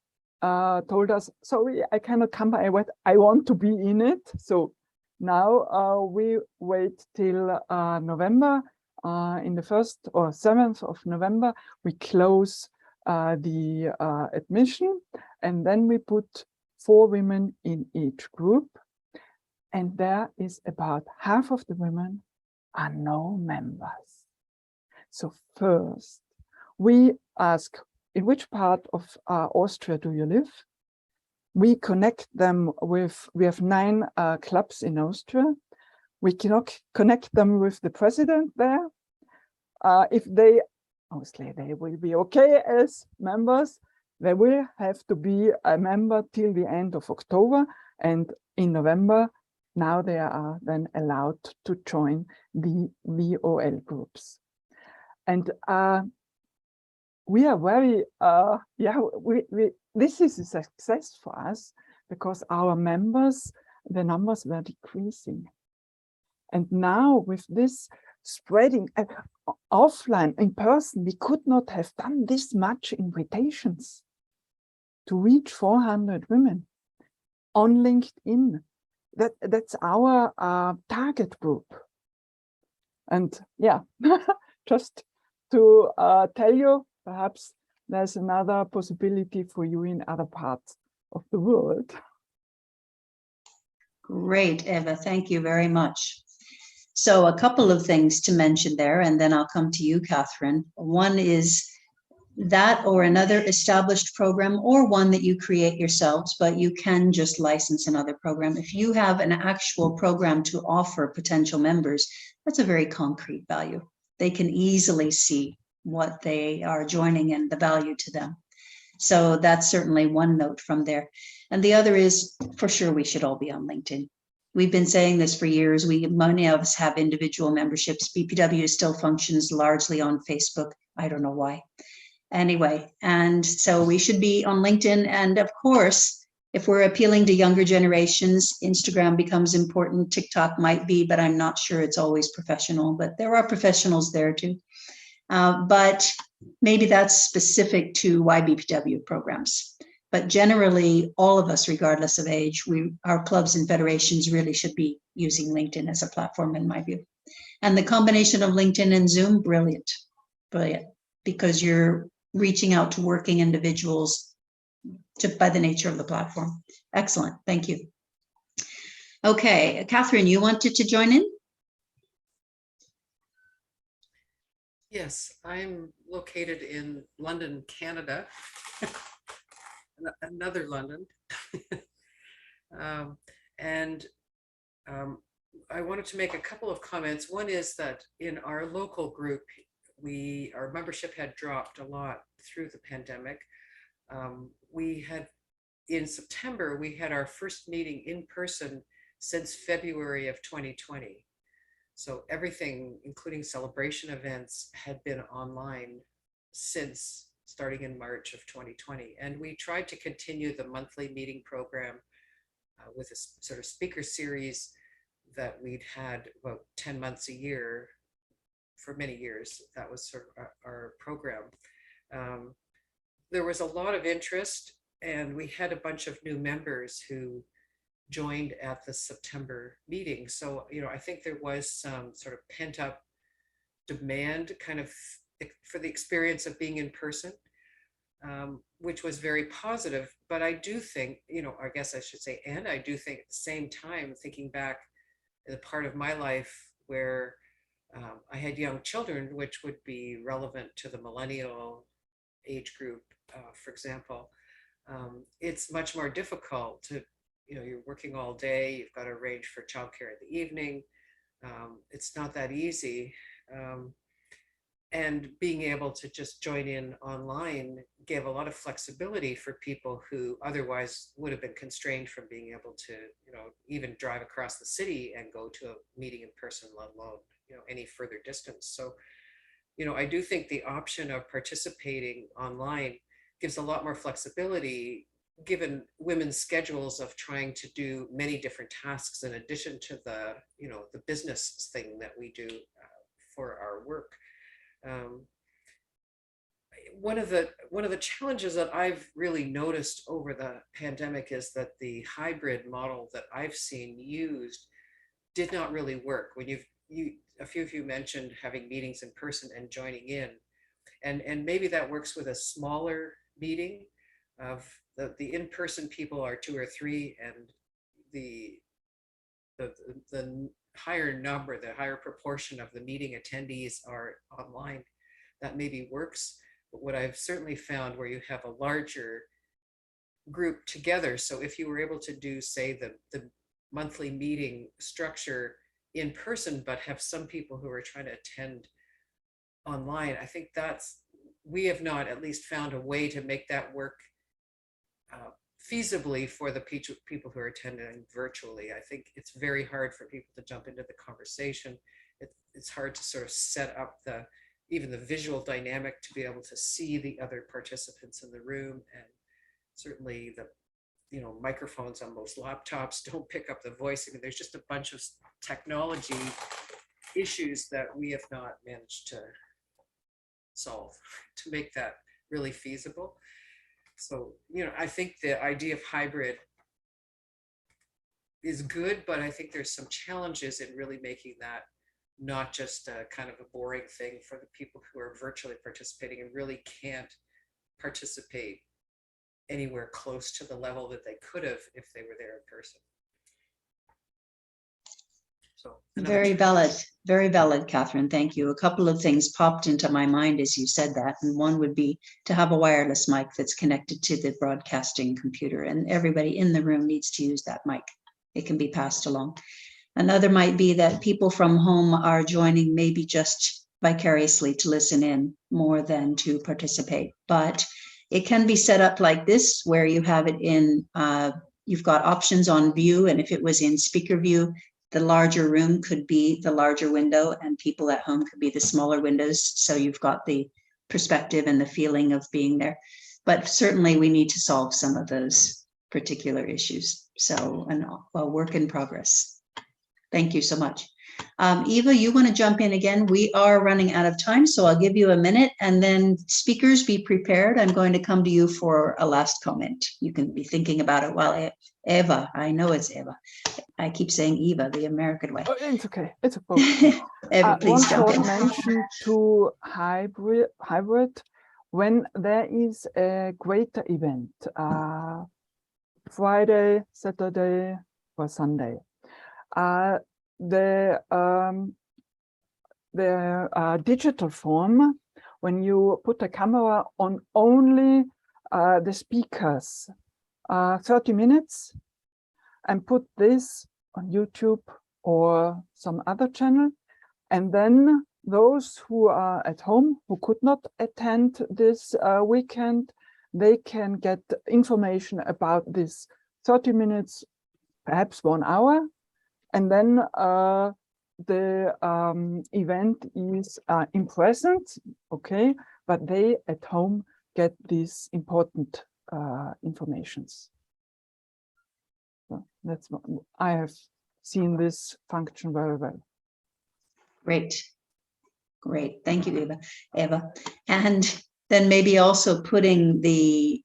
told us, sorry, I cannot come, I want to be in it. So now we wait till November. In the 1st or 7th of November, we close the admission, and then we put 4 women in each group. And there is about half of the women are no members. So first, we ask, in which part of Austria do you live? We connect them with, we have 9 clubs in Austria. We cannot connect them with the president there. If they, obviously they will be okay as members, they will have to be a member till the end of October. And in November, now they are then allowed to join the VOL groups. And we are very, this is a success for us because our members, the numbers were decreasing. And now with this spreading offline, in person, we could not have done this much invitations to reach 400 women on LinkedIn. That's our target group. And yeah, just to tell you, perhaps there's another possibility for you in other parts of the world. Great, Eva, thank you very much. So a couple of things to mention there, and then I'll come to you, Catherine. One is that or another established program, or one that you create yourselves, but you can just license another program. If you have an actual program to offer potential members, that's a very concrete value. They can easily see what they are joining and the value to them. So that's certainly one note from there. And the other is, for sure, we should all be on LinkedIn. We've been saying this for years. Many of us have individual memberships. BPW still functions largely on Facebook. I don't know why. Anyway, and so we should be on LinkedIn. And of course, if we're appealing to younger generations, Instagram becomes important. TikTok might be, but I'm not sure it's always professional, but there are professionals there too. But maybe that's specific to YBPW programs. But generally, all of us, regardless of age, our clubs and federations really should be using LinkedIn as a platform, in my view. And the combination of LinkedIn and Zoom, brilliant, brilliant, because you're reaching out to working individuals by the nature of the platform. Excellent, thank you. Okay, Catherine, you wanted to join in? Yes, I'm located in London, Canada, another London. Um, and I wanted to make a couple of comments. One is that in our local group, our membership had dropped a lot through the pandemic. In September, we had our first meeting in person since February of 2020. So everything, including celebration events, had been online since starting in March of 2020. And we tried to continue the monthly meeting program with a sort of speaker series that we'd had about 10 months a year for many years. That was sort of our program. There was a lot of interest, and we had a bunch of new members who joined at the September meeting. So, I think there was some sort of pent up demand kind of for the experience of being in person, which was very positive. But I do think, I guess I should say, and I do think at the same time, thinking back in the part of my life where I had young children, which would be relevant to the millennial age group, for example, it's much more difficult to, you're working all day, you've got to arrange for childcare in the evening. It's not that easy. And being able to just join in online gave a lot of flexibility for people who otherwise would have been constrained from being able to, even drive across the city and go to a meeting in person, let alone, any further distance. So, I do think the option of participating online gives a lot more flexibility given women's schedules of trying to do many different tasks in addition to the, the business thing that we do for our work. One of the challenges that I've really noticed over the pandemic is that the hybrid model that I've seen used did not really work. When a few of you mentioned having meetings in person and joining in, and maybe that works with a smaller meeting of the in-person people are 2 or 3, and the higher number, the higher proportion of the meeting attendees are online. That maybe works, but what I've certainly found where you have a larger group together, so if you were able to do, say, the monthly meeting structure in person, but have some people who are trying to attend online, I think we have not at least found a way to make that work feasibly for the people who are attending virtually. I think it's very hard for people to jump into the conversation. It's hard to sort of set up even the visual dynamic to be able to see the other participants in the room, and certainly the microphones on most laptops don't pick up the voice. I mean, there's just a bunch of technology issues that we have not managed to solve to make that really feasible. So, I think the idea of hybrid is good, but I think there's some challenges in really making that not just a kind of a boring thing for the people who are virtually participating and really can't participate anywhere close to the level that they could have if they were there in person. So very valid, Catherine. Thank you. A couple of things popped into my mind as you said that, and one would be to have a wireless mic that's connected to the broadcasting computer, and everybody in the room needs to use that mic. It can be passed along. Another might be that people from home are joining maybe just vicariously to listen in more than to participate, but it can be set up like this, where you have it in, you've got options on view, and if it was in speaker view, the larger room could be the larger window and people at home could be the smaller windows. So you've got the perspective and the feeling of being there. But certainly we need to solve some of those particular issues. So a work in progress. Thank you so much. Eva, you want to jump in again? We are running out of time, so I'll give you a minute, and then speakers, be prepared. I'm going to come to you for a last comment. You can be thinking about it while Eva, I know it's Eva. I keep saying Eva, the American way. Oh, it's okay. It's okay. Eva, please jump one in. short mention to hybrid when there is a greater event, Friday, Saturday, or Sunday. the digital form, when you put a camera on only the speakers, 30 minutes, and put this on YouTube or some other channel. And then those who are at home, who could not attend this weekend, they can get information about this 30 minutes, perhaps 1 hour. And then the event is in present, okay, but they at home get these important informations. So that's what I have seen this function very well. Great. Great. Thank you, Eva. And then maybe also putting the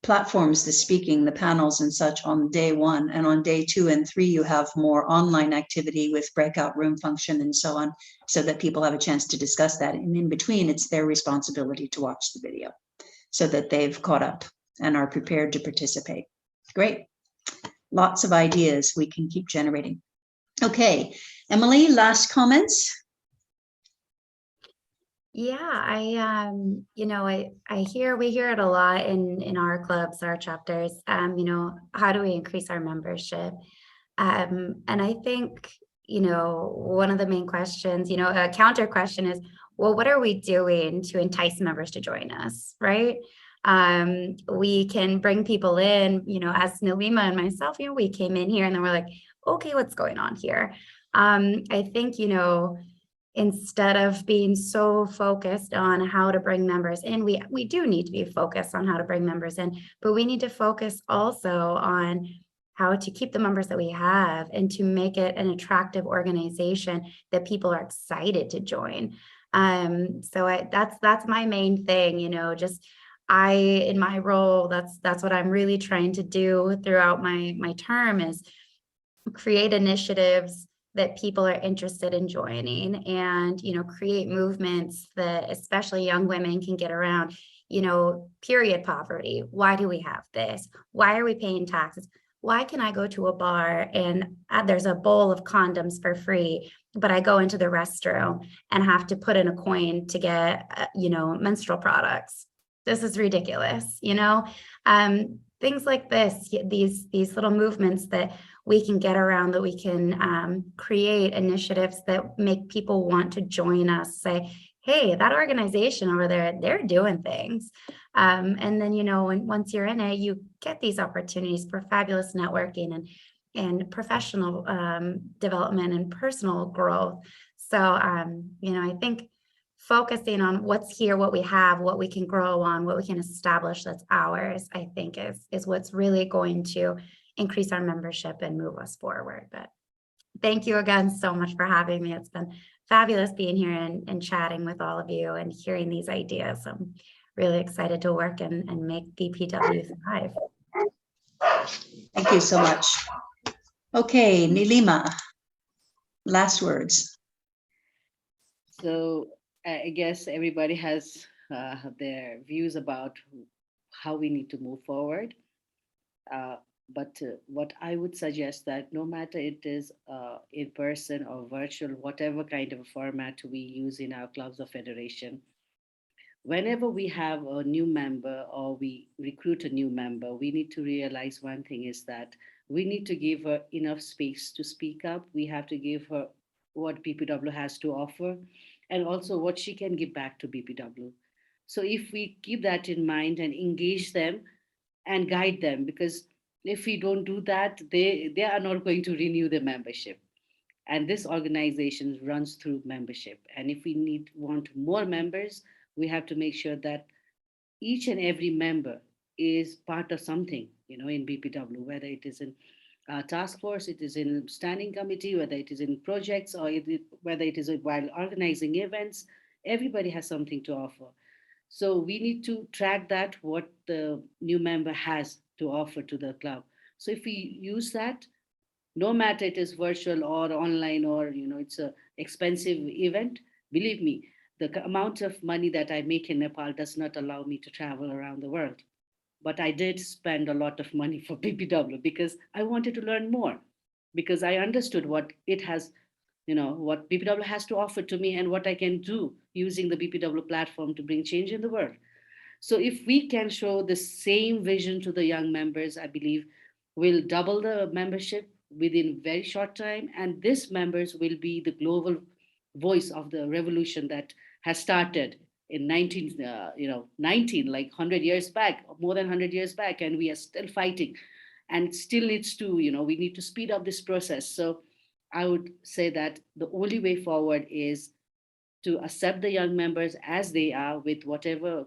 platforms, the speaking, the panels and such on day 1, and on day 2 and 3, you have more online activity with breakout room function and so on, so that people have a chance to discuss that. And in between, it's their responsibility to watch the video so that they've caught up and are prepared to participate. Great. Lots of ideas we can keep generating. Okay, Emily, last comments? Yeah, you know, we hear it a lot in our clubs, our chapters, you know, how do we increase our membership? And I think, you know, one of the main questions, you know, a counter question is, well, what are we doing to entice members to join us, right? We can bring people in, you know, as Neelima and myself, you know, we came in here and then we're like, okay, what's going on here? I think, you know, instead of being so focused on how to bring members in, we do need to be focused on how to bring members in, but we need to focus also on how to keep the members that we have and to make it an attractive organization that people are excited to join. So that's my main thing, you know, just in my role, that's what I'm really trying to do throughout my term is create initiatives that people are interested in joining and, you know, create movements that especially young women can get around, you know, period poverty. Why do we have this? Why are we paying taxes? Why can I go to a bar and there's a bowl of condoms for free, but I go into the restroom and have to put in a coin to get, you know, menstrual products? This is ridiculous, you know? Things like this, these little movements that we can get around, that we can create initiatives that make people want to join us, say, hey, that organization over there, they're doing things. And then, you know, once you're in it, you get these opportunities for fabulous networking and professional development and personal growth. So, you know, I think focusing on what's here, what we have, what we can grow on, what we can establish that's ours, I think is what's really going to increase our membership and move us forward. But thank you again so much for having me. It's been fabulous being here and chatting with all of you and hearing these ideas. I'm really excited to work and make BPW thrive. Thank you so much. Okay, Neelima, last words. So I guess everybody has their views about how we need to move forward. But what I would suggest that no matter it is in person or virtual, whatever kind of format we use in our clubs or federation, whenever we have a new member or we recruit a new member, we need to realize one thing is that we need to give her enough space to speak up. We have to give her what BPW has to offer and also what she can give back to BPW. So if we keep that in mind and engage them and guide them, because if we don't do that, they are not going to renew the membership. And this organization runs through membership. And if we want more members, we have to make sure that each and every member is part of something, you know, in BPW, whether it is in task force, it is in standing committee, whether it is in projects, or whether it is while organizing events, everybody has something to offer. So we need to track that, what the new member has to offer to the club. So if we use that, no matter it is virtual or online or, you know, it's a expensive event, believe me, the amount of money that I make in Nepal does not allow me to travel around the world. But I did spend a lot of money for BPW because I wanted to learn more, because I understood what it has what BPW has to offer to me and what I can do using the BPW platform to bring change in the world. So if we can show the same vision to the young members, I believe we'll double the membership within very short time. And these members will be the global voice of the revolution that has started in 19, like 100 years back, more than 100 years back, and we are still fighting. And it still needs to, we need to speed up this process. So I would say that the only way forward is to accept the young members as they are with whatever,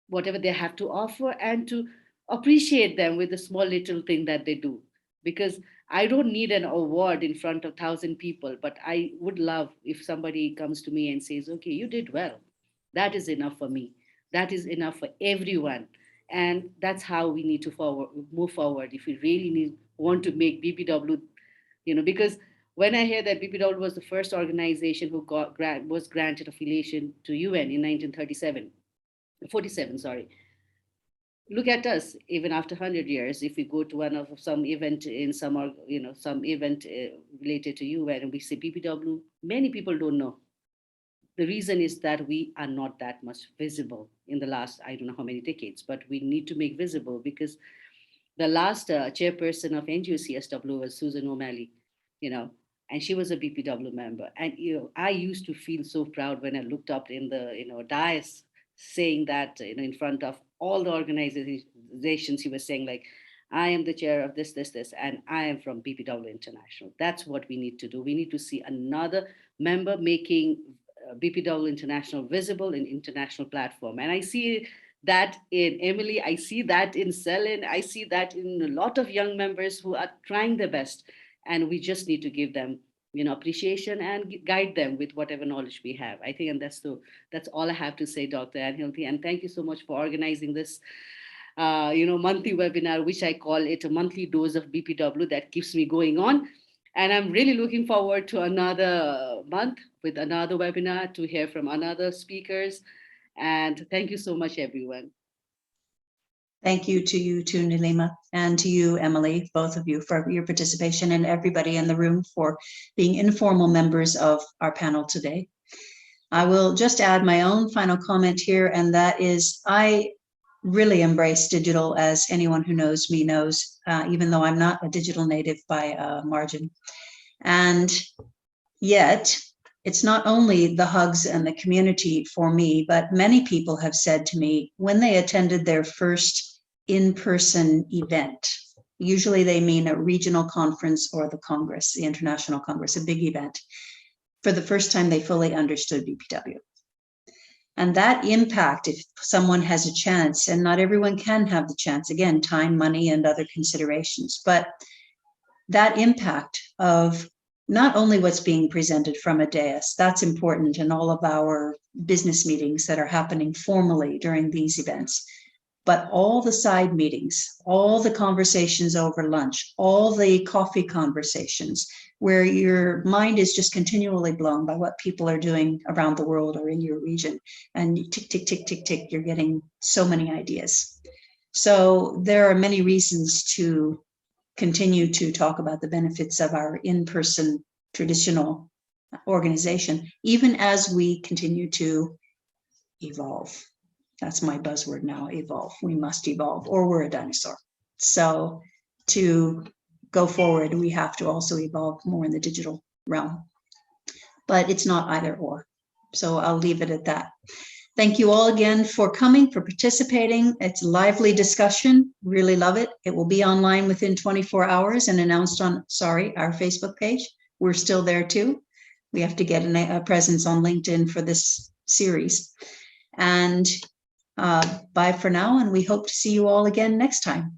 whatever they have to offer, and to appreciate them with the small little thing that they do. Because I don't need an award in front of 1,000 people, but I would love if somebody comes to me and says, okay, you did well. That is enough for me. That is enough for everyone. And that's how we need to move forward if we really want to make BPW, because when I hear that BPW was the first organization who was granted affiliation to UN in 47, sorry. Look at us, even after 100 years, if we go to some event in some event related to UN and we say BPW, many people don't know. The reason is that we are not that much visible in the last, I don't know how many decades, but we need to make visible, because the last chairperson of NGO-CSW was Susan O'Malley, and she was a BPW member. And, I used to feel so proud when I looked up in the, dais saying that, in front of all the organizations, he was saying like, I am the chair of this, and I am from BPW International. That's what we need to do. We need to see another member making BPW International visible in international platform. And I see that in Emily, I see that in Selin, I see that in a lot of young members who are trying their best. And we just need to give them, appreciation and guide them with whatever knowledge we have. I think, and that's all I have to say, Dr. Anne Hilty. And thank you so much for organizing this, monthly webinar, which I call it a monthly dose of BPW that keeps me going on. And I'm really looking forward to another month with another webinar to hear from another speakers. And thank you so much, everyone. Thank you to you too, Neelima, and to you, Emily, both of you, for your participation, and everybody in the room for being informal members of our panel today. I will just add my own final comment here, and that is I really embrace digital, as anyone who knows me knows, even though I'm not a digital native by a margin. And yet, it's not only the hugs and the community for me, but many people have said to me when they attended their first in-person event, usually they mean a regional conference or the Congress, the International Congress, a big event. For the first time, they fully understood BPW. And that impact, if someone has a chance, and not everyone can have the chance, again, time, money, and other considerations, but that impact of not only what's being presented from a dais, that's important in all of our business meetings that are happening formally during these events, but all the side meetings, all the conversations over lunch, all the coffee conversations, where your mind is just continually blown by what people are doing around the world or in your region. And tick, tick, tick, tick, tick, you're getting so many ideas. So there are many reasons to continue to talk about the benefits of our in-person traditional organization, even as we continue to evolve. That's my buzzword now, evolve. We must evolve, or we're a dinosaur. So to go forward, we have to also evolve more in the digital realm. But it's not either or. So I'll leave it at that. Thank you all again for coming, for participating. It's a lively discussion. Really love it. It will be online within 24 hours and announced on, our Facebook page. We're still there too. We have to get a presence on LinkedIn for this series. And bye for now, and we hope to see you all again next time.